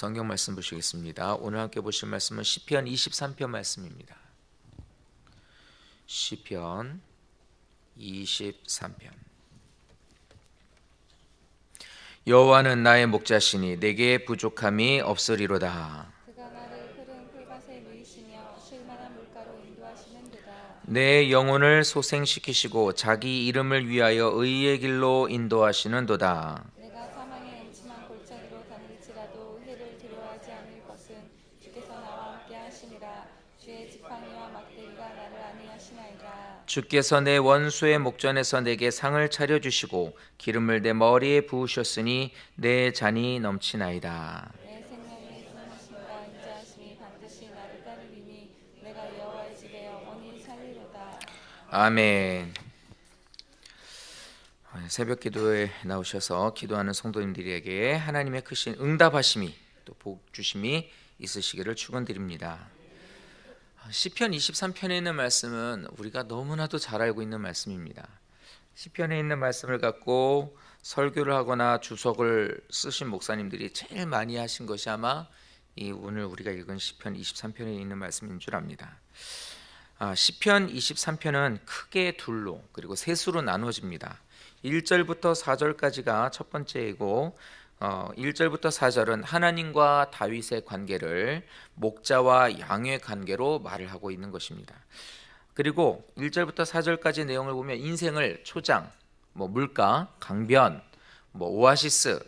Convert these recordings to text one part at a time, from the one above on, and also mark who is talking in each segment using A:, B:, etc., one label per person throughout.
A: 성경 말씀 보시겠습니다. 오늘 함께 보실 말씀은 시편 23편 말씀입니다. 시편 23편. 여호와는 나의 목자시니 내게 부족함이 없으리로다.
B: 그가 나를 푸른 풀밭에 누이시며 쉴 만한 물가로 인도하시는도다.
A: 내 영혼을 소생시키시고 자기 이름을 위하여 의의 길로 인도하시는도다.
B: 내가 사망의 음침한 골짜기로 다닐지라도 해를 두려워하지 않을 것은 주께서 나와 함께 하심이라. 주의 지팡이와 막대기가 나를 안위하시나이다.
A: 주께서 내 원수의 목전에서 내게 상을 차려주시고 기름을 내 머리에 부으셨으니 내 잔이 넘치나이다.
B: 내 생명의 선하심과 인자하심이 반드시 나를 따르리니 내가 여호와의 집에 영원히 살리로다.
A: 아멘. 새벽 기도에 나오셔서 기도하는 성도님들에게 하나님의 크신 응답하심이 또 복 주심이 있으시기를 축원드립니다. 시편 23편에 있는 말씀은 우리가 너무나도 잘 알고 있는 말씀입니다. 시편에 있는 말씀을 갖고 설교를 하거나 주석을 쓰신 목사님들이 제일 많이 하신 것이 아마 이 오늘 우리가 읽은 시편 23편에 있는 말씀인 줄 압니다. 시편 23편은 크게 둘로 그리고 셋으로 나누어집니다. 1절부터 4절까지가 첫 번째이고 1절부터 4절은 하나님과 다윗의 관계를 목자와 양의 관계로 말을 하고 있는 것입니다. 그리고 1절부터 4절까지 내용을 보면 인생을 초장, 물가, 강변, 오아시스,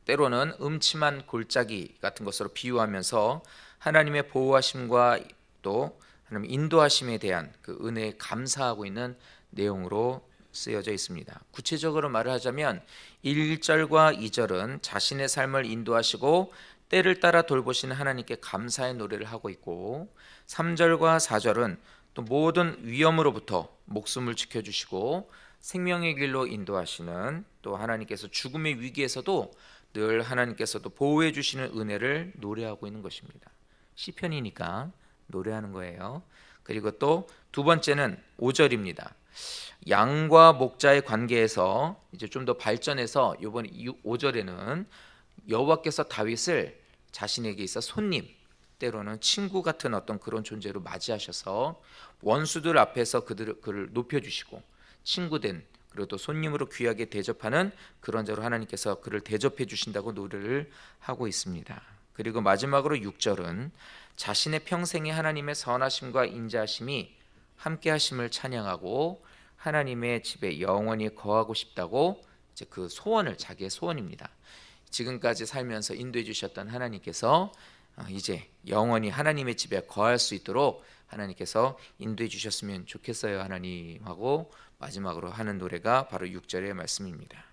A: 때로는 음침한 골짜기 같은 것으로 비유하면서 하나님의 보호하심과 또 하나님 인도하심에 대한 그 은혜에 감사하고 있는 내용으로 쓰여져 있습니다. 구체적으로 말을 하자면 1절과 2절은 자신의 삶을 인도하시고 때를 따라 돌보시는 하나님께 감사의 노래를 하고 있고 3절과 4절은 또 모든 위험으로부터 목숨을 지켜주시고 생명의 길로 인도하시는 또 하나님께서 죽음의 위기에서도 늘 하나님께서도 보호해 주시는 은혜를 노래하고 있는 것입니다. 시편이니까 노래하는 거예요. 그리고 또 두 번째는 5절입니다. 양과 목자의 관계에서 이제 좀 더 발전해서 이번 5절에는 여호와께서 다윗을 자신에게 있어 손님, 때로는 친구 같은 어떤 그런 존재로 맞이하셔서 원수들 앞에서 그를 높여주시고 친구된 그리고 또 손님으로 귀하게 대접하는 그런 자로 하나님께서 그를 대접해 주신다고 노래를 하고 있습니다. 그리고 마지막으로 6절은 자신의 평생에 하나님의 선하심과 인자하심이 함께 하심을 찬양하고 하나님의 집에 영원히 거하고 싶다고 이제 그 소원을 자기의 소원입니다. 지금까지 살면서 인도해 주셨던 하나님께서 이제 영원히 하나님의 집에 거할 수 있도록 하나님께서 인도해 주셨으면 좋겠어요 하나님하고 마지막으로 하는 노래가 바로 6절의 말씀입니다.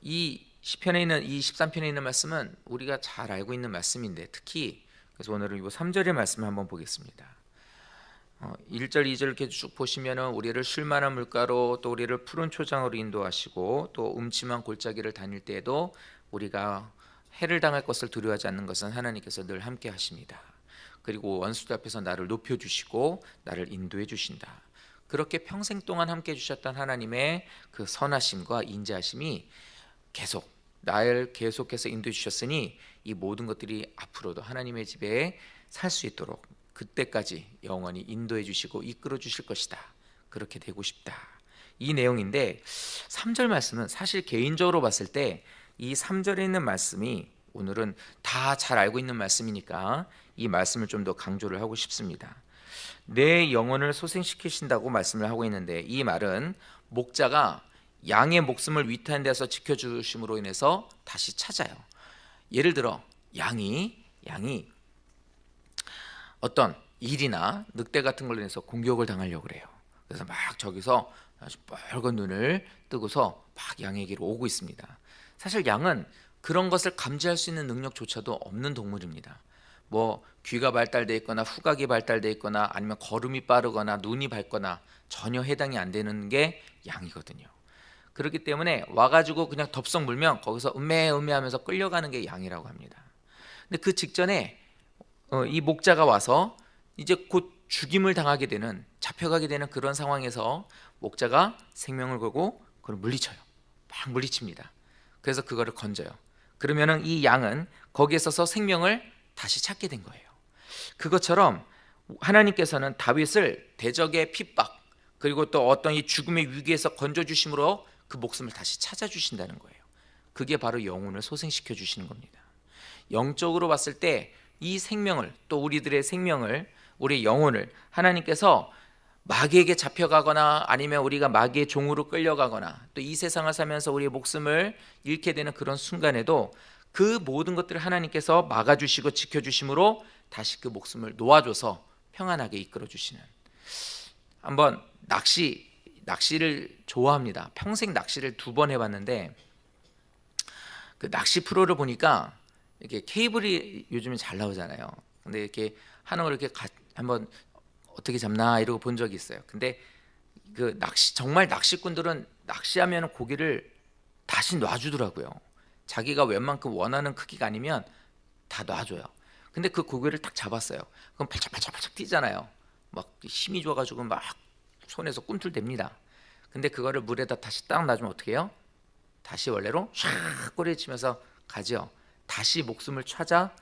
A: 이 시편에 있는 이 13편에 있는 말씀은 우리가 잘 알고 있는 말씀인데 특히 그래서 오늘은 이 3절의 말씀을 한번 보겠습니다. 1절, 2절 이렇게 쭉 보시면은 우리를 쉴만한 물가로 또 우리를 푸른 초장으로 인도하시고 또 음침한 골짜기를 다닐 때에도 우리가 해를 당할 것을 두려워하지 않는 것은 하나님께서 늘 함께 하십니다. 그리고 원수들 앞에서 나를 높여주시고 나를 인도해 주신다. 그렇게 평생 동안 함께 해주셨던 하나님의 그 선하심과 인자하심이 계속 나를 계속해서 인도해 주셨으니 이 모든 것들이 앞으로도 하나님의 집에 살 수 있도록 그때까지 영원히 인도해 주시고 이끌어 주실 것이다. 그렇게 되고 싶다. 이 내용인데 3절 말씀은 사실 개인적으로 봤을 때 이 3절에 있는 말씀이 오늘은 다 잘 알고 있는 말씀이니까 이 말씀을 좀 더 강조를 하고 싶습니다. 내 영혼을 소생시키신다고 말씀을 하고 있는데 이 말은 목자가 양의 목숨을 위태한 데서 지켜주심으로 인해서 다시 찾아요. 예를 들어 양이 어떤 일이나 늑대 같은 걸로 인해서 공격을 당하려고 그래요. 그래서 막 저기서 아주 빨간 눈을 뜨고서 막 양에게로 오고 있습니다. 사실 양은 그런 것을 감지할 수 있는 능력조차도 없는 동물입니다. 귀가 발달되어 있거나 후각이 발달되어 있거나 아니면 걸음이 빠르거나 눈이 밝거나 전혀 해당이 안 되는 게 양이거든요. 그렇기 때문에 와가지고 그냥 덥석 물면 거기서 음메하면서 끌려가는 게 양이라고 합니다. 근데 그 직전에 이 목자가 와서 이제 곧 죽임을 당하게 되는 잡혀가게 되는 그런 상황에서 목자가 생명을 걸고 그걸 물리쳐요. 막 물리칩니다. 그래서 그거를 건져요. 그러면은 이 양은 거기에 서서 생명을 다시 찾게 된 거예요. 그것처럼 하나님께서는 다윗을 대적의 핍박 그리고 또 어떤 이 죽음의 위기에서 건져주심으로 그 목숨을 다시 찾아주신다는 거예요. 그게 바로 영혼을 소생시켜 주시는 겁니다. 영적으로 봤을 때 이 생명을, 또 우리들의 생명을, 우리의 영혼을 하나님께서 마귀에게 잡혀가거나 아니면 우리가 마귀의 종으로 끌려가거나 또 이 세상을 살면서 우리의 목숨을 잃게 되는 그런 순간에도 그 모든 것들을 하나님께서 막아주시고 지켜주심으로 다시 그 목숨을 놓아줘서 평안하게 이끌어주시는, 한번 낚시를 좋아합니다. 평생 낚시를 2번 해봤는데 그 낚시 프로를 보니까 이렇게 케이블이 요즘에 잘 나오잖아요. 근데 이렇게 하는 걸 이렇게 한번 어떻게 잡나 이러고 본 적이 있어요. 근데 그 정말 낚시꾼들은 낚시하면 고기를 다시 놔주더라고요. 자기가 웬만큼 원하는 크기가 아니면 다 놔줘요. 근데 그 고기를 딱 잡았어요. 그럼 팔짝팔짝 뛰잖아요. 막 힘이 좋아가지고 막 손에서 꿈틀댑니다. 근데 그거를 물에다 다시 딱 놔주면 어떻게 해요? 다시 원래로 샥 꼬리 치면서 가죠. 다시 목숨을 찾아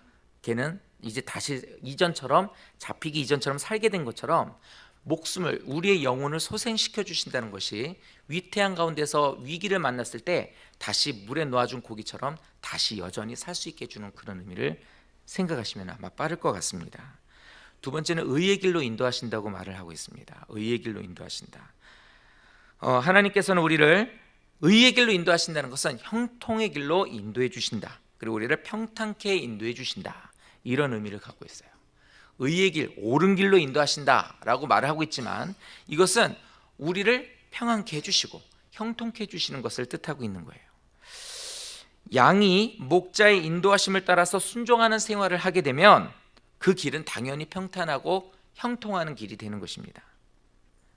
A: 걔는 이제 다시 이전처럼 잡히기 이전처럼 살게 된 것처럼 목숨을, 우리의 영혼을 소생시켜 주신다는 것이 위태한 가운데서 위기를 만났을 때 다시 물에 놓아준 고기처럼 다시 여전히 살 수 있게 해주는 그런 의미를 생각하시면 아마 빠를 것 같습니다. 2번째는 의의 길로 인도하신다고 말을 하고 있습니다. 의의 길로 인도하신다. 하나님께서는 우리를 의의 길로 인도하신다는 것은 형통의 길로 인도해 주신다. 그리고 우리를 평탄케 인도해 주신다. 이런 의미를 갖고 있어요. 의의 길, 옳은 길로 인도하신다라고 말을 하고 있지만 이것은 우리를 평안케 해주시고 형통케 해주시는 것을 뜻하고 있는 거예요. 양이 목자의 인도하심을 따라서 순종하는 생활을 하게 되면 그 길은 당연히 평탄하고 형통하는 길이 되는 것입니다.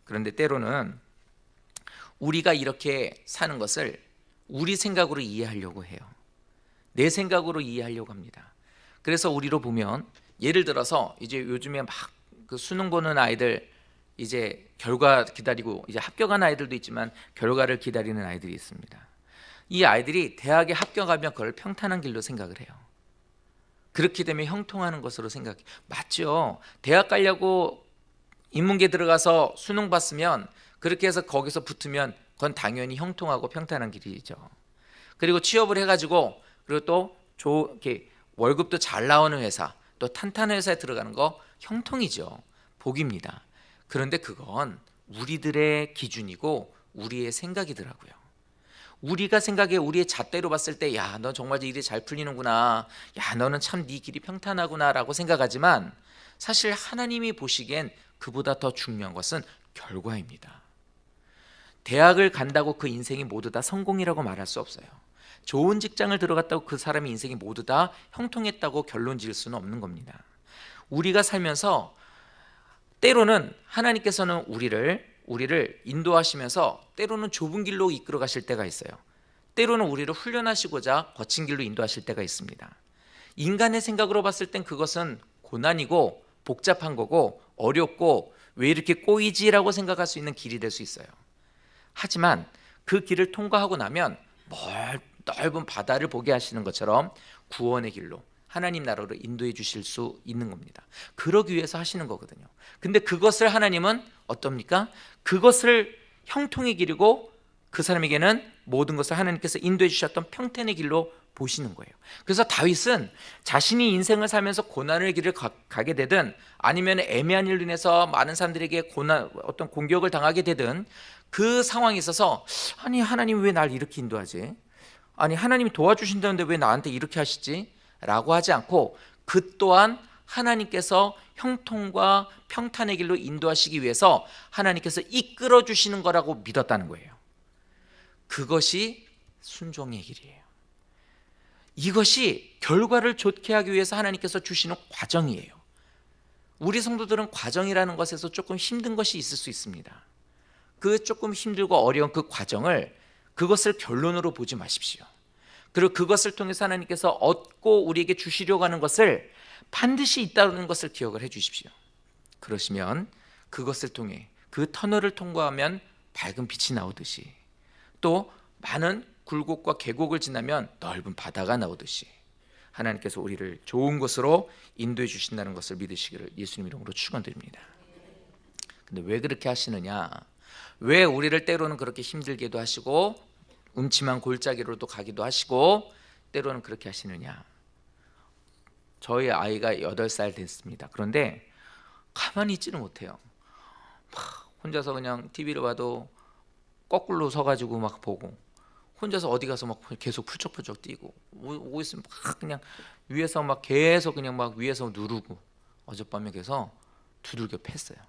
A: 그런데 때로는 우리가 이렇게 사는 것을 우리 생각으로 이해하려고 해요. 내 생각으로 이해하려고 합니다. 그래서 우리로 보면 예를 들어서 이제 요즘에 막 그 수능 보는 아이들 이제 결과 기다리고 이제 합격한 아이들도 있지만 결과를 기다리는 아이들이 있습니다. 이 아이들이 대학에 합격하면 그걸 평탄한 길로 생각을 해요. 그렇게 되면 형통하는 것으로 생각해. 맞죠? 대학 가려고 인문계 들어가서 수능 봤으면 그렇게 해서 거기서 붙으면 그건 당연히 형통하고 평탄한 길이죠. 그리고 취업을 해가지고 그리고 또 이렇게 월급도 잘 나오는 회사, 또 탄탄한 회사에 들어가는 거 형통이죠. 복입니다. 그런데 그건 우리들의 기준이고 우리의 생각이더라고요. 우리가 생각해 우리의 잣대로 봤을 때 야, 너 정말 일이 잘 풀리는구나. 야, 너는 참 네 길이 평탄하구나 라고 생각하지만 사실 하나님이 보시기엔 그보다 더 중요한 것은 결과입니다. 대학을 간다고 그 인생이 모두 다 성공이라고 말할 수 없어요. 좋은 직장을 들어갔다고 그 사람의 인생이 모두 다 형통했다고 결론 지을 수는 없는 겁니다. 우리가 살면서 때로는 하나님께서는 우리를 인도하시면서 때로는 좁은 길로 이끌어 가실 때가 있어요. 때로는 우리를 훈련하시고자 거친 길로 인도하실 때가 있습니다. 인간의 생각으로 봤을 땐 그것은 고난이고 복잡한 거고 어렵고 왜 이렇게 꼬이지라고 생각할 수 있는 길이 될 수 있어요. 하지만 그 길을 통과하고 나면 넓은 바다를 보게 하시는 것처럼 구원의 길로 하나님 나라로 인도해 주실 수 있는 겁니다. 그러기 위해서 하시는 거거든요. 근데 그것을 하나님은 어떻습니까? 그것을 형통의 길이고 그 사람에게는 모든 것을 하나님께서 인도해 주셨던 평탄의 길로 보시는 거예요. 그래서 다윗은 자신이 인생을 살면서 고난의 길을 가게 되든 아니면 애매한 일로 인해서 많은 사람들에게 어떤 공격을 당하게 되든 그 상황에 있어서 아니 하나님 왜 날 이렇게 인도하지? 아니 하나님이 도와주신다는데 왜 나한테 이렇게 하시지? 라고 하지 않고 그 또한 하나님께서 형통과 평탄의 길로 인도하시기 위해서 하나님께서 이끌어 주시는 거라고 믿었다는 거예요. 그것이 순종의 길이에요. 이것이 결과를 좋게 하기 위해서 하나님께서 주시는 과정이에요. 우리 성도들은 과정이라는 것에서 조금 힘든 것이 있을 수 있습니다. 그 조금 힘들고 어려운 그 과정을, 그것을 결론으로 보지 마십시오. 그리고 그것을 통해서 하나님께서 얻고 우리에게 주시려고 하는 것을 반드시 있다는 것을 기억을 해 주십시오. 그러시면 그것을 통해 그 터널을 통과하면 밝은 빛이 나오듯이 또 많은 굴곡과 계곡을 지나면 넓은 바다가 나오듯이 하나님께서 우리를 좋은 곳으로 인도해 주신다는 것을 믿으시기를 예수님 이름으로 축원드립니다. 근데 왜 그렇게 하시느냐? 왜 우리를 때로는 그렇게 힘들게도 하시고 음침한 골짜기로도 가기도 하시고 때로는 그렇게 하시느냐? 저희 아이가 8살 됐습니다. 그런데 가만히 있지는 못해요. 막 혼자서 그냥 TV를 봐도 거꾸로 서가지고 막 보고, 혼자서 어디 가서 막 계속 풀쩍풀쩍 뛰고, 오고 있으면 막 그냥 위에서 막 계속 그냥 막 위에서 누르고. 어젯밤에 그래서 두들겨 팼어요.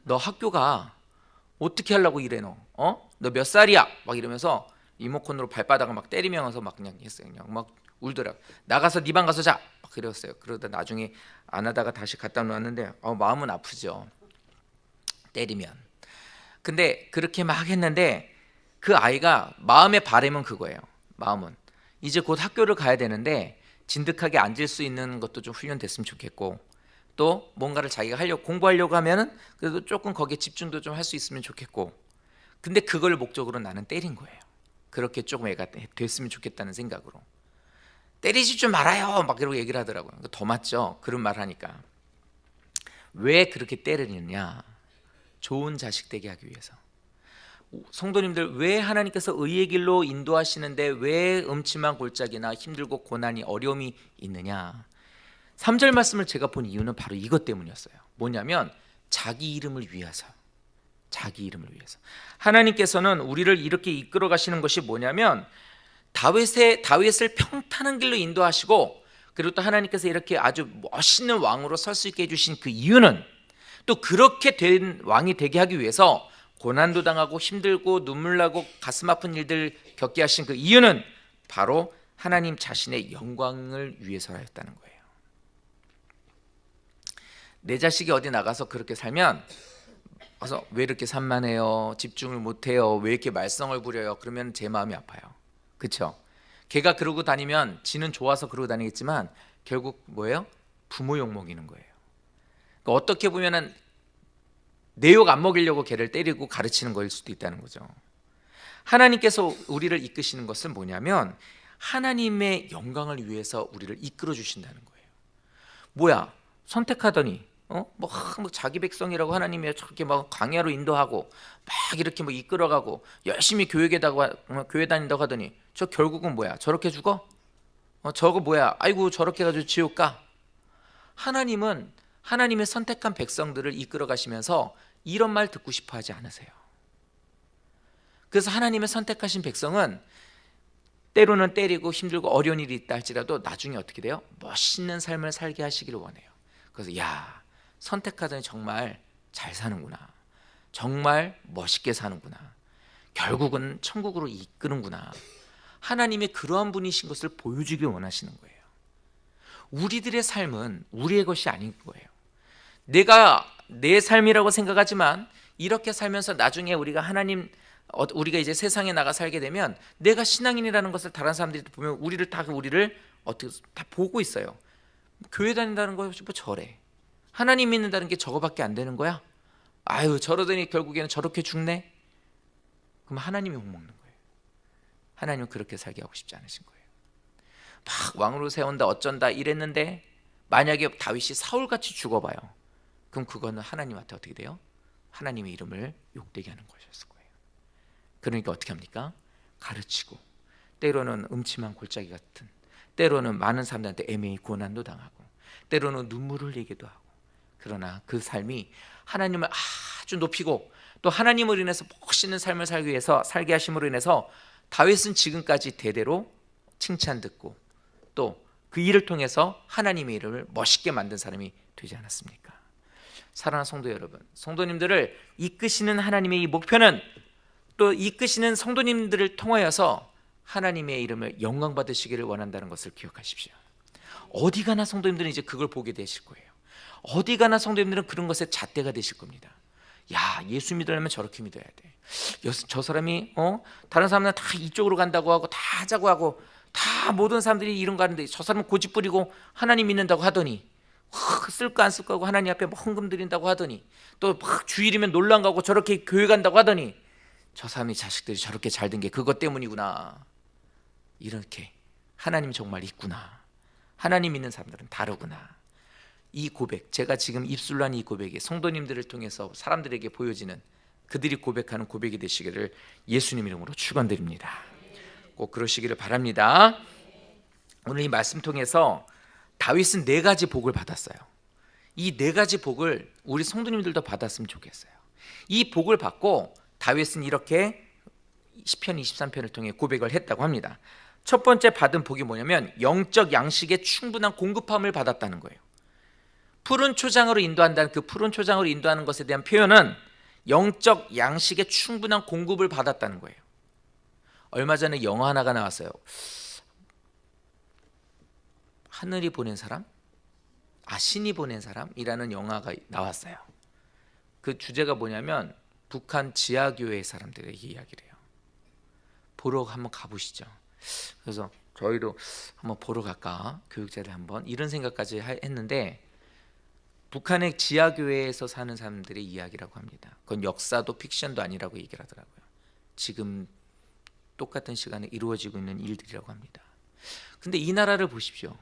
A: 너 학교가 어떻게 하려고 이래 너? 너 몇 살이야? 막 이러면서 리모컨으로 발바닥을 막 때리면서 막 그냥 했어요. 그냥 막 울더라고. 나가서 네 방 가서 자. 막 그랬어요. 그러다 나중에 안 하다가 다시 갖다 놓았는데 마음은 아프죠. 때리면. 근데 그렇게 막 했는데 그 아이가 마음의 바람은 그거예요. 마음은 이제 곧 학교를 가야 되는데 진득하게 앉을 수 있는 것도 좀 훈련됐으면 좋겠고, 또 뭔가를 자기가 하려고 공부하려고 하면은 그래도 조금 거기에 집중도 좀 할 수 있으면 좋겠고, 근데 그걸 목적으로 나는 때린 거예요. 그렇게 조금 애가 됐으면 좋겠다는 생각으로. 때리지 좀 말아요 막 이러고 얘기를 하더라고요. 더 맞죠? 그런 말 하니까. 왜 그렇게 때리느냐? 좋은 자식 되게 하기 위해서. 성도님들, 왜 하나님께서 의의 길로 인도하시는데 왜 음침한 골짜기나 힘들고 고난이 어려움이 있느냐? 3절 말씀을 제가 본 이유는 바로 이것 때문이었어요. 뭐냐면 자기 이름을 위해서. 자기 이름을 위해서. 하나님께서는 우리를 이렇게 이끌어 가시는 것이 뭐냐면 다윗을 평탄한 길로 인도하시고, 그리고 또 하나님께서 이렇게 아주 멋있는 왕으로 설 수 있게 해주신 그 이유는, 또 그렇게 된 왕이 되게 하기 위해서 고난도 당하고 힘들고 눈물 나고 가슴 아픈 일들 겪게 하신 그 이유는 바로 하나님 자신의 영광을 위해서였다는 거예요. 내 자식이 어디 나가서 그렇게 살면 와서 왜 이렇게 산만해요? 집중을 못해요? 왜 이렇게 말썽을 부려요? 그러면 제 마음이 아파요. 그렇죠? 걔가 그러고 다니면 지는 좋아서 그러고 다니겠지만 결국 뭐예요? 부모 욕 먹이는 거예요. 그러니까 어떻게 보면은 내 욕 안 먹이려고 걔를 때리고 가르치는 거일 수도 있다는 거죠. 하나님께서 우리를 이끄시는 것은 뭐냐면 하나님의 영광을 위해서 우리를 이끌어 주신다는 거예요. 뭐야? 선택하더니 뭐 자기 백성이라고 하나님이 저렇게 막 광야로 인도하고 막 이렇게 뭐 이끌어가고 열심히 교회 다닌다고 하더니 저 결국은 뭐야? 저렇게 죽어? 저거 뭐야? 아이고 저렇게 해가지고 지옥 가? 하나님은 하나님의 선택한 백성들을 이끌어 가시면서 이런 말 듣고 싶어 하지 않으세요. 그래서 하나님의 선택하신 백성은 때로는 때리고 힘들고 어려운 일이 있다 할지라도 나중에 어떻게 돼요? 멋있는 삶을 살게 하시기를 원해요. 그래서 야, 선택하더니 정말 잘 사는구나, 정말 멋있게 사는구나, 결국은 천국으로 이끄는구나. 하나님의 그러한 분이신 것을 보여주길 원하시는 거예요. 우리들의 삶은 우리의 것이 아닌 거예요. 내가 내 삶이라고 생각하지만 이렇게 살면서 나중에 우리가 이제 세상에 나가 살게 되면 내가 신앙인이라는 것을 다른 사람들이 보면 우리를 어떻게 다 보고 있어요. 교회 다닌다는 거 뭐 저래, 하나님 믿는다는 게 저거밖에 안 되는 거야? 아유 저러더니 결국에는 저렇게 죽네? 그럼 하나님이 욕먹는 거예요. 하나님은 그렇게 살게 하고 싶지 않으신 거예요. 막 왕으로 세운다 어쩐다 이랬는데 만약에 다윗이 사울같이 죽어봐요. 그럼 그거는 하나님한테 어떻게 돼요? 하나님의 이름을 욕되게 하는 것이었을 거예요. 그러니까 어떻게 합니까? 가르치고, 때로는 음침한 골짜기 같은, 때로는 많은 사람들한테 애매히 고난도 당하고, 때로는 눈물을 흘리기도 하고, 그러나 그 삶이 하나님을 아주 높이고 또 하나님을 인해서 멋있는 삶을 살게 하심으로 인해서 다윗은 지금까지 대대로 칭찬 듣고 또 그 일을 통해서 하나님의 이름을 멋있게 만든 사람이 되지 않았습니까? 사랑하는 성도 여러분, 성도님들을 이끄시는 하나님의 이 목표는 또 이끄시는 성도님들을 통하여서 하나님의 이름을 영광 받으시기를 원한다는 것을 기억하십시오. 어디 가나 성도님들은 이제 그걸 보게 되실 거예요. 어디 가나 성도님들은 그런 것에 잣대가 되실 겁니다. 야, 예수 믿으려면 저렇게 믿어야 돼. 저 사람이 다른 사람들은 다 이쪽으로 간다고 하고 다 하자고 하고 다 모든 사람들이 이런 거 하는데 저 사람은 고집 부리고 하나님 믿는다고 하더니 쓸까 안 쓸까 하고 하나님 앞에 뭐 헌금 드린다고 하더니 또 막 주일이면 놀러 안 가고 저렇게 교회 간다고 하더니 저 사람이 자식들이 저렇게 잘 된 게 그것 때문이구나. 이렇게 하나님 정말 있구나. 하나님 믿는 사람들은 다르구나. 이 고백, 제가 지금 입술로 한 이 고백이 성도님들을 통해서 사람들에게 보여지는 그들이 고백하는 고백이 되시기를 예수님 이름으로 축원드립니다. 꼭 그러시기를 바랍니다. 오늘 이 말씀 통해서 다윗은 4가지 복을 받았어요. 이 4가지 복을 우리 성도님들도 받았으면 좋겠어요. 이 복을 받고 다윗은 이렇게 시편 23편을 통해 고백을 했다고 합니다. 첫 번째 받은 복이 뭐냐면 영적 양식의 충분한 공급함을 받았다는 거예요. 푸른 초장으로 인도한다는 그 푸른 초장으로 인도하는 것에 대한 표현은 영적 양식의 충분한 공급을 받았다는 거예요. 얼마 전에 영화 하나가 나왔어요. 하늘이 보낸 사람? 신이 보낸 사람이라는 영화가 나왔어요. 그 주제가 뭐냐면 북한 지하교회 사람들의 이야기래요. 보러 한번 가보시죠. 그래서 저희도 한번 보러 갈까? 교육자들 한번 이런 생각까지 했는데 북한의 지하교회에서 사는 사람들의 이야기라고 합니다. 그건 역사도 픽션도 아니라고 얘기를 하더라고요. 지금 똑같은 시간에 이루어지고 있는 일들이라고 합니다. 근데 이 나라를 보십시오.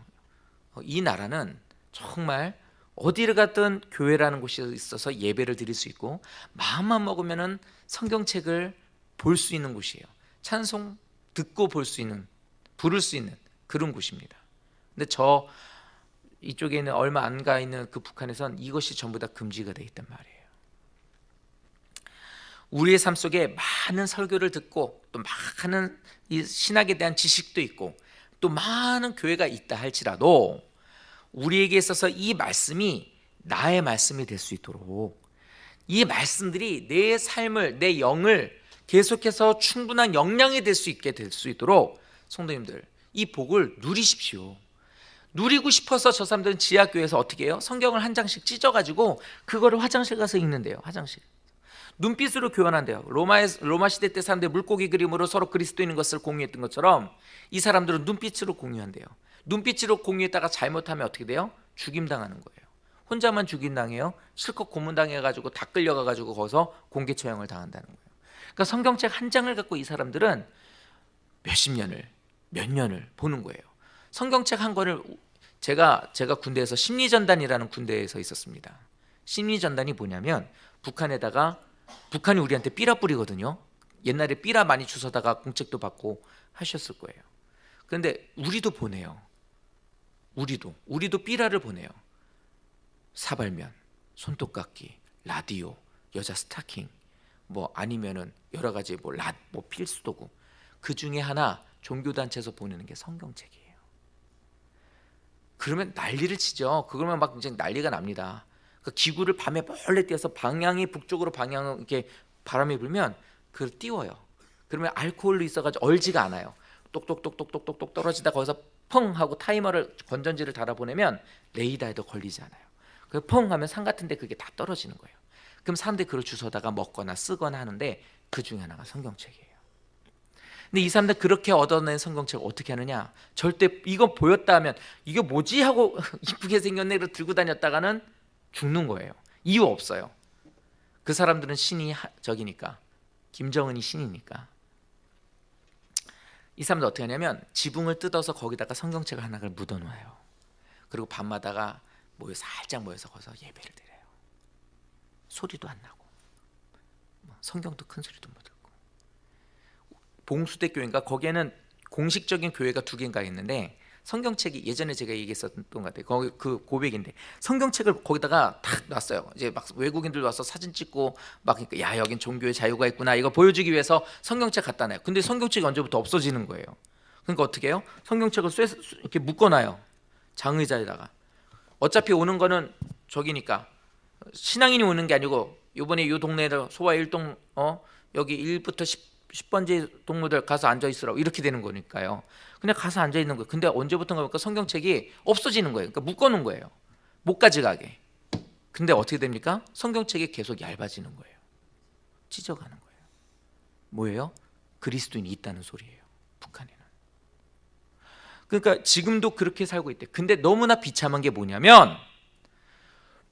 A: 이 나라는 정말 어디를 갔든 교회라는 곳이 있어서 예배를 드릴 수 있고 마음만 먹으면은 성경책을 볼 수 있는 곳이에요. 찬송 듣고 볼 수 있는, 부를 수 있는 그런 곳입니다. 근데 저 이쪽에는 얼마 안 가 있는 그 북한에선 이것이 전부 다 금지가 돼 있단 말이에요. 우리의 삶 속에 많은 설교를 듣고 또 많은 이 신학에 대한 지식도 있고 또 많은 교회가 있다 할지라도 우리에게 있어서 이 말씀이 나의 말씀이 될 수 있도록 이 말씀들이 내 삶을, 내 영을 계속해서 충분한 영양이 될 수 있게 될 수 있도록 성도님들 이 복을 누리십시오. 누리고 싶어서 저 사람들은 지하교회에서 어떻게 해요? 성경을 한 장씩 찢어가지고 그거를 화장실 가서 읽는데요. 화장실. 눈빛으로 교환한대요. 로마 시대 때 사람들이 물고기 그림으로 서로 그리스도인인 것을 공유했던 것처럼 이 사람들은 눈빛으로 공유한대요. 눈빛으로 공유했다가 잘못하면 어떻게 돼요? 죽임당하는 거예요. 혼자만 죽임당해요? 실컷 고문당해가지고 다 끌려가가지고 거기서 공개 처형을 당한다는 거예요. 그러니까 성경책 한 장을 갖고 이 사람들은 몇 년을 보는 거예요. 성경책 한 권을 제가 군대에서 심리전단이라는 군대에서 있었습니다. 심리전단이 뭐냐면 북한이 우리한테 삐라 뿌리거든요. 옛날에 삐라 많이 주워다가 공책도 받고 하셨을 거예요. 그런데 우리도 보내요. 우리도 삐라를 보내요. 사발면, 손톱깎이, 라디오, 여자 스타킹, 뭐 아니면은 여러 가지 뭐 필수도구. 그 중에 하나 종교단체에서 보내는 게 성경책이에요. 그러면 난리를 치죠. 그러면 막 이제 난리가 납니다. 그 기구를 밤에 몰래 띄어서 방향이 북쪽으로 방향 이렇게 바람이 불면 그걸 띄워요. 그러면 알코올로 있어가지고 얼지가 않아요. 똑똑똑똑똑똑 떨어지다 거기서 펑 하고 타이머를 건전지를 달아 보내면 레이더에도 걸리지 않아요. 그 펑 하면 산 같은데 그게 다 떨어지는 거예요. 그럼 사람들이 그걸 주워다가 먹거나 쓰거나 하는데 그 중에 하나가 성경책이에요. 근데 이 사람들 그렇게 얻어낸 성경책을 어떻게 하느냐? 절대 이거 보였다 하면 이게 뭐지 하고 이쁘게 생긴 애를 들고 다녔다가는 죽는 거예요. 이유 없어요. 그 사람들은 신이 적이니까, 김정은이 신이니까. 이 사람들 어떻게 하냐면 지붕을 뜯어서 거기다가 성경책을 하나를 묻어놓아요. 그리고 밤마다가 살짝 모여서 거기서 예배를 드려요. 소리도 안 나고 성경도 큰 소리도 못 듣고. 봉수대 교회인가 거기에는 공식적인 교회가 2개인가 있는데 성경책이 예전에 제가 얘기했었던 것 같아요. 거기 그 고백인데 성경책을 거기다가 탁 놨어요. 이제 막 외국인들 와서 사진 찍고 막 그러니까 야 여긴 종교의 자유가 있구나 이거 보여주기 위해서 성경책 갖다 놔요. 근데 성경책이 언제부터 없어지는 거예요. 그러니까 어떻게 해요? 성경책을 이렇게 묶어놔요. 장의자에다가. 어차피 오는 거는 저기니까 신앙인이 오는 게 아니고 요번에 요 동네를 소아 1동 여기 1부터 10번째 동무들 가서 앉아 있으라고 이렇게 되는 거니까요. 그냥 가서 앉아 있는 거예요. 근데 언제부턴가 보니까 성경책이 없어지는 거예요. 그러니까 묶어놓은 거예요. 못 가져가게. 근데 어떻게 됩니까? 성경책이 계속 얇아지는 거예요. 찢어가는 거예요. 뭐예요? 그리스도인이 있다는 소리예요. 북한에는. 그러니까 지금도 그렇게 살고 있대. 근데 너무나 비참한 게 뭐냐면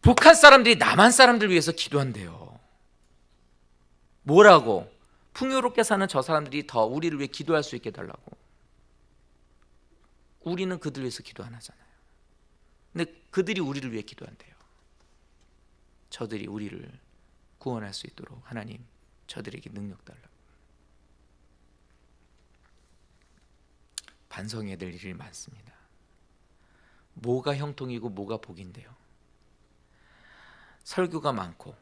A: 북한 사람들이 남한 사람들 위해서 기도한대요. 뭐라고? 풍요롭게 사는 저 사람들이 더 우리를 위해 기도할 수 있게 해달라고. 우리는 그들 위해서 기도 안 하잖아요. 근데 그들이 우리를 위해 기도한대요. 저들이 우리를 구원할 수 있도록 하나님 저들에게 능력 달라고. 반성해야 될 일이 많습니다. 뭐가 형통이고 뭐가 복인데요. 설교가 많고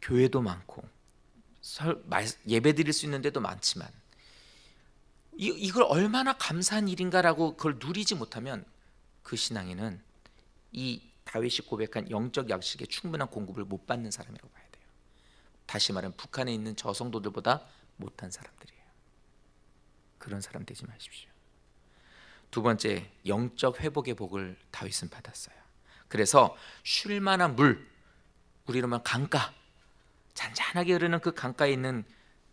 A: 교회도 많고 예배 드릴 수 있는 데도 많지만 이걸 얼마나 감사한 일인가라고 그걸 누리지 못하면 그 신앙에는 이 다윗이 고백한 영적 양식에 충분한 공급을 못 받는 사람이라고 봐야 돼요. 다시 말하면 북한에 있는 저 성도들보다 못한 사람들이에요. 그런 사람 되지 마십시오. 두 번째, 영적 회복의 복을 다윗은 받았어요. 그래서 쉴 만한 물, 우리로 말하면 강가, 잔잔하게 흐르는 그 강가에 있는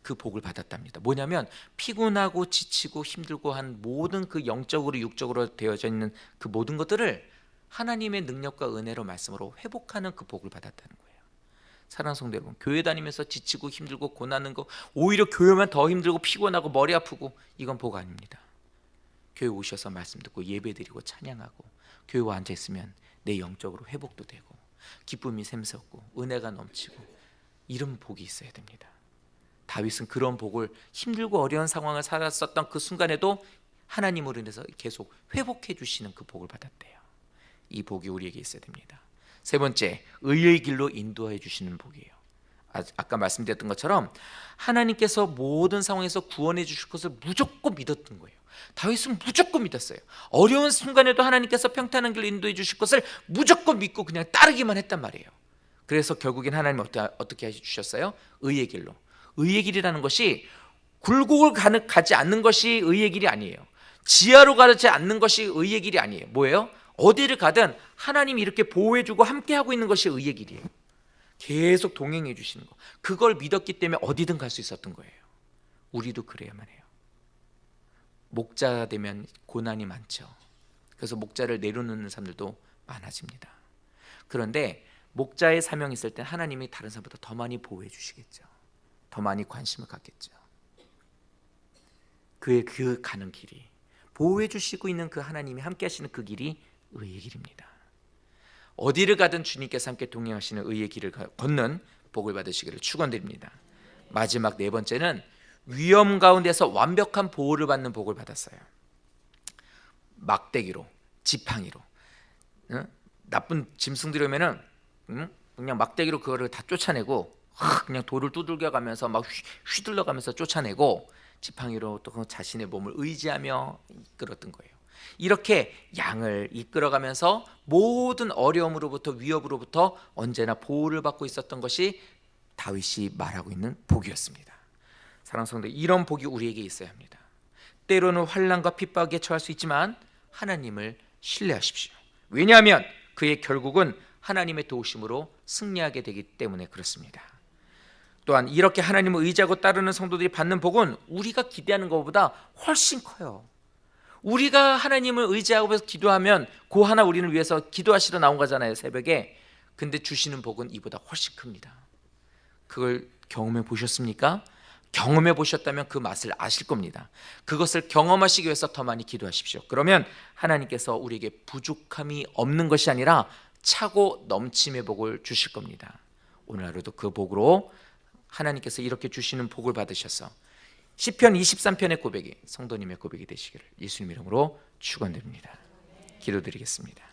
A: 그 복을 받았답니다. 뭐냐면 피곤하고 지치고 힘들고 한 모든 그 영적으로 육적으로 되어져 있는 그 모든 것들을 하나님의 능력과 은혜로 말씀으로 회복하는 그 복을 받았다는 거예요. 사랑하는 성도 여러분, 교회 다니면서 지치고 힘들고 고난하는 거, 오히려 교회만 더 힘들고 피곤하고 머리 아프고, 이건 복 아닙니다. 교회 오셔서 말씀 듣고 예배드리고 찬양하고 교회 앉아 있으면 내 영적으로 회복도 되고 기쁨이 샘솟고 은혜가 넘치고, 이런 복이 있어야 됩니다. 다윗은 그런 복을 힘들고 어려운 상황을 살았었던 그 순간에도 하나님으로 인해서 계속 회복해 주시는 그 복을 받았대요. 이 복이 우리에게 있어야 됩니다. 세 번째, 의의 길로 인도해 주시는 복이에요. 아까 말씀드렸던 것처럼 하나님께서 모든 상황에서 구원해 주실 것을 무조건 믿었던 거예요. 다윗은 무조건 믿었어요. 어려운 순간에도 하나님께서 평탄한 길로 인도해 주실 것을 무조건 믿고 그냥 따르기만 했단 말이에요. 그래서 결국엔 하나님 어떻게 해주셨어요? 의의 길로. 의의 길이라는 것이 굴곡을 가지 않는 것이 의의 길이 아니에요. 지하로 가지 않는 것이 의의 길이 아니에요. 뭐예요? 어디를 가든 하나님이 이렇게 보호해주고 함께하고 있는 것이 의의 길이에요. 계속 동행해 주시는 거, 그걸 믿었기 때문에 어디든 갈 수 있었던 거예요. 우리도 그래야만 해요. 목자 되면 고난이 많죠. 그래서 목자를 내려놓는 사람들도 많아집니다. 그런데 목자의 사명이 있을 때 하나님이 다른 사람보다 더 많이 보호해 주시겠죠. 더 많이 관심을 갖겠죠. 그의 그 가는 길이, 보호해 주시고 있는 그 하나님이 함께 하시는 그 길이 의의 길입니다. 어디를 가든 주님께서 함께 동행하시는 의의 길을 걷는 복을 받으시기를 축원드립니다. 마지막 네 번째는 위험 가운데서 완벽한 보호를 받는 복을 받았어요. 막대기로, 지팡이로, 나쁜 짐승들이 오면은 그냥 막대기로 그거를 다 쫓아내고, 그냥 돌을 두들겨 가면서 막 휘둘러 가면서 쫓아내고, 지팡이로 또 자신의 몸을 의지하며 이끌었던 거예요. 이렇게 양을 이끌어가면서 모든 어려움으로부터, 위협으로부터 언제나 보호를 받고 있었던 것이 다윗이 말하고 있는 복이었습니다. 사랑하는 성도, 이런 복이 우리에게 있어야 합니다. 때로는 환난과 핍박에 처할 수 있지만 하나님을 신뢰하십시오. 왜냐하면 그의 결국은 하나님의 도우심으로 승리하게 되기 때문에 그렇습니다. 또한 이렇게 하나님을 의지하고 따르는 성도들이 받는 복은 우리가 기대하는 것보다 훨씬 커요. 우리가 하나님을 의지하고 기도하면 그 하나 우리를 위해서 기도하시러 나온 거잖아요, 새벽에. 근데 주시는 복은 이보다 훨씬 큽니다. 그걸 경험해 보셨습니까? 경험해 보셨다면 그 맛을 아실 겁니다. 그것을 경험하시기 위해서 더 많이 기도하십시오. 그러면 하나님께서 우리에게 부족함이 없는 것이 아니라 차고 넘침의 복을 주실 겁니다. 오늘 하루도 그 복으로 하나님께서 이렇게 주시는 복을 받으셔서 시편 23편의 고백이 성도님의 고백이 되시기를 예수님 이름으로 축원드립니다. 기도드리겠습니다.